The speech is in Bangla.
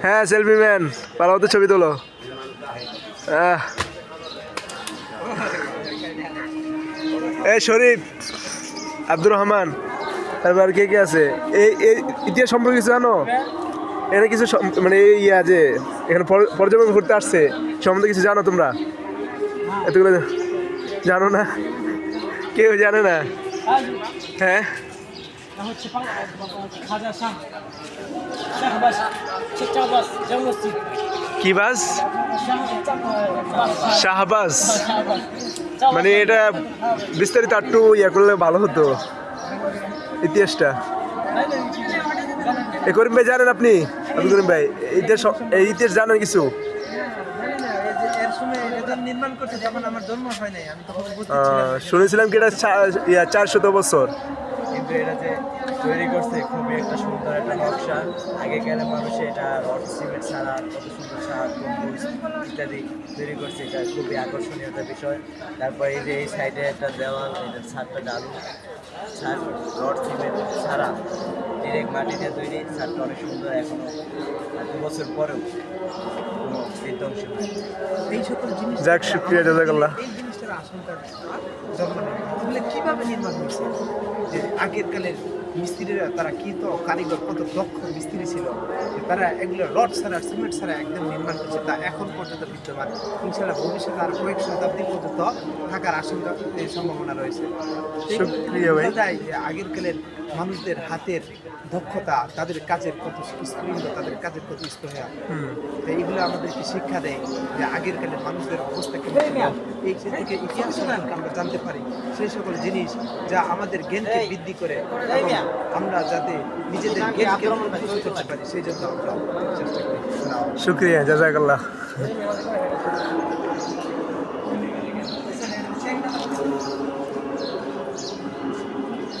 হ্যাঁ সেলফি ম্যান, পালাও তো ছবি তোলো। এই শরীফ, আব্দুর রহমান, তারপর আর কে কে আছে? এই এই ইতিহাস সম্পর্কে কিছু জানো? এখানে কিছু মানে ইয়া যে এখানে পর্যটন ঘুরতে আসছে সম্বন্ধে কিছু জানো তোমরা? এতগুলো জানো না? কেউ জানে না? হ্যাঁ কি বাস? শাহবাজ, মানে এটা বিস্তারিত একটু ইয়া করলে ভালো হতো ইতিহাসটা। এ করিম ভাই জানেন আপনি? আব্দুল করিম ভাই ইতিহাস, এই ইতিহাস জানেন কিছু? শুনেছিলাম কি এটা 400 বছর। কিন্তু এটা যে তৈরি করছে খুবই একটা সুন্দর একটা নকশা। আগেকার মানুষ এটা রড সিমেন্ট ছাড়া কত সুন্দর সার গম্বুজ ইত্যাদি তৈরি করছে, এটা খুবই আকর্ষণীয় একটা বিষয়। তারপর এই যে এই সাইডে একটা দেওয়াল, এটার ছাদটা ডালু ছাদ, রড সিমেন্ট ছাড়া ডিরেক্ট মাটি দিয়ে তৈরি। ছাদটা অনেক সুন্দর, এখনো 2 বছর পরেও কোনো বিধ্বংসী হয়। এই সকল জিনিস যাক, শুক্রিয়া, জাযাকাল্লাহ। এই জিনিসটার আশঙ্কা জন্ম নেয়। এগুলো কীভাবে নির্মাণ হয়েছে? যে আগের কালের মিস্ত্রিরা তারা কি তো কারিগর, কত দক্ষ মিস্ত্রি ছিল, তারা এগুলো রড ছাড়া সিমেন্ট ছাড়া একদম নির্মাণ করছে, তা এখন পর্যন্ত বিদ্যমান। ইনশাআল্লাহ ভবিষ্যতে আর কয়েক শতাব্দী পর্যন্ত থাকার আশঙ্কা, সম্ভাবনা রয়েছে। শুক্রিয়া ভাই। তাই যে আগের কালের মানুষদের হাতের দক্ষতা, তাদের কাজের কত স্পৃঙ্গ, তাদের কাজের কত স্পৃহা, তো এইগুলো আমাদেরকে শিক্ষা দেয় যে আগের কালের মানুষদের অবস্থা কেমন ছিল। এই থেকে ইতিহাস সম্পর্কে আমরা জানতে পারি সেই সকল জিনিস যা আমাদের জ্ঞানকে বৃদ্ধি করে এবং আমরা যাতে নিজেদের জ্ঞানকে বিকশিত করতে পারি, সেই জন্য আমরা চেষ্টা করি। শুক্রিয়া, জাযাকাল্লাহ।